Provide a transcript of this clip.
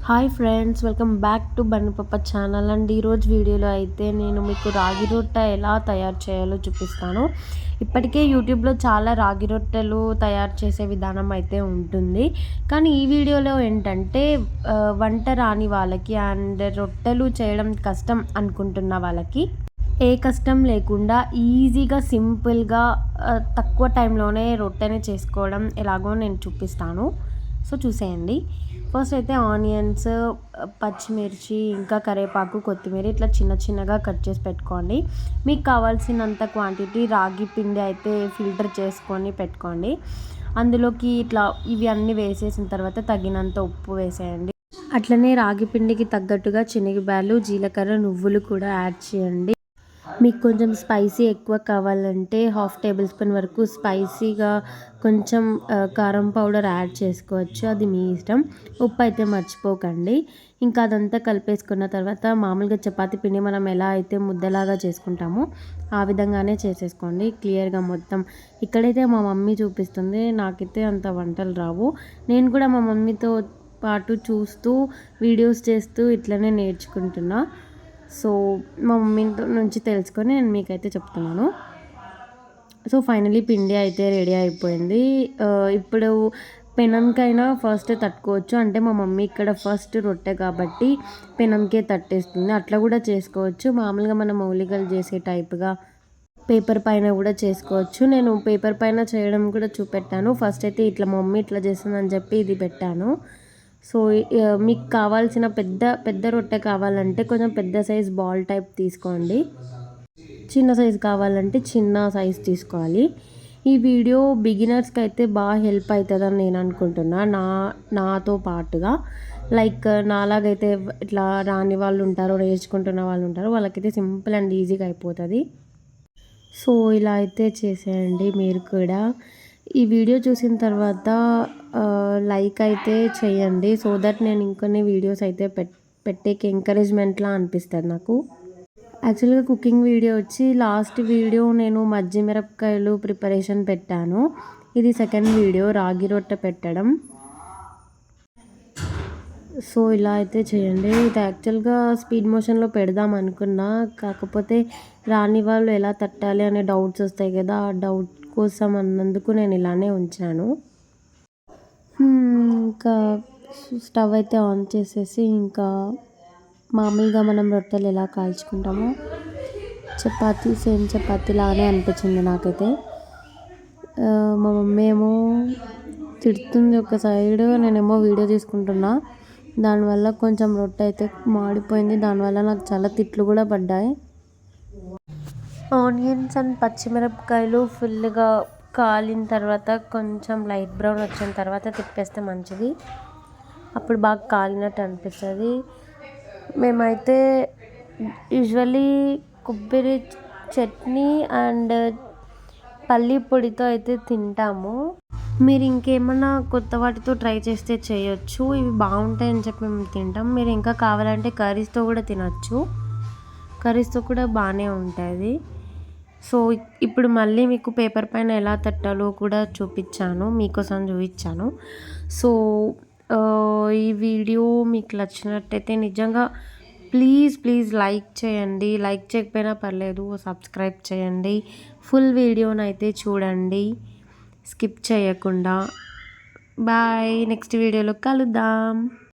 Hi friends, welcome back to Bannupappa channel and ఈరోజు వీడియోలో అయితే నేను మీకు రాగి రొట్టె ఎలా తయారు చేయాలో చూపిస్తాను. ఇప్పటికే యూట్యూబ్లో చాలా రాగి రొట్టెలు తయారు చేసే విధానం అయితే ఉంటుంది. కానీ ఈ వీడియోలో ఏంటంటే వంట రాని వాళ్ళకి అండ్ రొట్టెలు చేయడం కష్టం అనుకుంటున్న వాళ్ళకి ఏ కష్టం లేకుండా ఈజీగా సింపుల్గా తక్కువ టైంలోనే రొట్టెని చేసుకోవడం ఎలాగో నేను చూపిస్తాను. సో చూసేయండి. ఫస్ట్ అయితే ఆనియన్స్, పచ్చిమిర్చి, ఇంకా కరివేపాకు, కొత్తిమీర ఇట్లా చిన్న చిన్నగా కట్ చేసి పెట్టుకోండి. మీకు కావాల్సినంత క్వాంటిటీ రాగి పిండి అయితే ఫిల్టర్ చేసుకొని పెట్టుకోండి. అందులోకి ఇట్లా ఇవి అన్నీ వేసేసిన తర్వాత తగినంత ఉప్పు వేసేయండి. అట్లనే రాగి పిండికి తగ్గట్టుగా శనగబ్యాలు, జీలకర్ర, నువ్వులు కూడా యాడ్ చేయండి. మీకు కొంచెం స్పైసీ ఎక్కువ కావాలంటే 1/2 టేబుల్ స్పూన్ వరకు స్పైసీగా కొంచెం కారం పౌడర్ యాడ్ చేసుకోవచ్చు, అది మీ ఇష్టం. ఉప్పు అయితే మర్చిపోకండి. ఇంకా అదంతా కలిపేసుకున్న తర్వాత మామూలుగా చపాతీ పిండి మనం ఎలా అయితే ముద్దలాగా చేసుకుంటామో ఆ విధంగానే చేసేసుకోండి క్లియర్గా మొత్తం. ఇక్కడైతే మా మమ్మీ చూపిస్తుంది, నాకైతే అంత వంటలు రావు. నేను కూడా మా మమ్మీతో పాటు చూస్తూ వీడియోస్ చేస్తూ ఇట్లనే నేర్చుకుంటున్నా. సో మా మమ్మీ నుంచి తెలుసుకొని నేను మీకైతే చెప్తున్నాను. సో ఫైనలీ పిండి అయితే రెడీ అయిపోయింది. ఇప్పుడు పెనంకైనా ఫస్ట్ తట్టుకోవచ్చు, అంటే మా మమ్మీ ఇక్కడ ఫస్ట్ రొట్టె కాబట్టి పెనంకే తట్టేస్తుంది. అట్లా కూడా చేసుకోవచ్చు, మామూలుగా మనం మౌలికలు చేసే టైప్గా పేపర్ పైన కూడా చేసుకోవచ్చు. నేను పేపర్ పైన చేయడం కూడా చూపెట్టాను. ఫస్ట్ అయితే ఇట్లా మా మమ్మీ ఇట్లా చేస్తుందని చెప్పి ఇది పెట్టాను. సో మీకు కావాల్సిన పెద్ద పెద్ద రొట్టె కావాలంటే కొంచెం పెద్ద సైజ్ బాల్ టైప్ తీసుకోండి. చిన్న సైజ్ కావాలంటే చిన్న సైజ్ తీసుకోవాలి. ఈ వీడియో బిగినర్స్కి అయితే బాగా హెల్ప్ అవుతుందని నేను అనుకుంటున్నా. నాతో పాటుగా లైక్ నాలాగైతే ఇట్లా రాని వాళ్ళు ఉంటారు, నేర్చుకుంటున్న వాళ్ళు ఉంటారు, వాళ్ళకైతే సింపుల్ అండ్ ఈజీగా అయిపోతుంది. సో ఇలా అయితే చేసేయండి మీరు కూడా. ఈ వీడియో చూసిన తర్వాత లైక్ అయితే చేయండి, సో దట్ నేను ఇంకొన్ని వీడియోస్ అయితే పెట్టేకి ఎంకరేజ్మెంట్లా అనిపిస్తుంది నాకు. యాక్చువల్గా కుకింగ్ వీడియో వచ్చి లాస్ట్ వీడియో నేను మజ్జి మిరపకాయలు ప్రిపరేషన్ పెట్టాను. ఇది సెకండ్ వీడియో రాగి రొట్టె పెట్టడం. సో ఇలా అయితే చేయండి. ఇది యాక్చువల్గా స్పీడ్ మోషన్లో పెడదాం అనుకున్నా, కాకపోతే రాని వాళ్ళు ఎలా తట్టాలి అనే డౌట్స్ వస్తాయి కదా, ఆ డౌట్ కోసం అన్నందుకు నేను ఇలానే ఉంచాను. ఇంకా స్టవ్ అయితే ఆన్ చేసేసి ఇంకా మామూలుగా మనం రొట్టెలు ఎలా కాల్చుకుంటామో చపాతీ సేమ్ చపాతీ లానే అనిపించింది నాకైతే. మా మమ్మీ ఏమో తిడుతుంది ఒక సైడ్, నేనేమో వీడియో తీసుకుంటున్నా. దానివల్ల కొంచెం రొట్టె అయితే మాడిపోయింది, దానివల్ల నాకు చాలా తిట్లు కూడా పడ్డాయి. ఆనియన్స్ అండ్ పచ్చిమిరపకాయలు ఫుల్గా కాలిన తర్వాత కొంచెం లైట్ బ్రౌన్ వచ్చిన తర్వాత తిప్పేస్తే మంచిది, అప్పుడు బాగా కాలినట్టు అనిపిస్తుంది. మేమైతే యూజువల్లీ కొబ్బరి చట్నీ అండ్ పల్లి పొడితో అయితే తింటాము. మీరు ఇంకేమన్నా కొత్త వాటితో ట్రై చేస్తే చేయొచ్చు, ఇవి బాగుంటాయని చెప్పి మేము తింటాం. మీరు ఇంకా కావాలంటే కర్రీస్తో కూడా తినచ్చు, కర్రీస్తో కూడా బాగానే ఉంటుంది. సో ఇప్పుడు మళ్ళీ మీకు పేపర్ పైన ఎలా తట్టాలో కూడా చూపించాను, మీకోసం చూపించాను. సో ఈ వీడియో మీకు నచ్చినట్టయితే నిజంగా ప్లీజ్ లైక్ చేయండి. లైక్ చేయకపోయినా పర్లేదు, సబ్స్క్రైబ్ చేయండి. ఫుల్ వీడియోని అయితే చూడండి స్కిప్ చేయకుండా. బాయ్, నెక్స్ట్ వీడియోలో కలుద్దాం.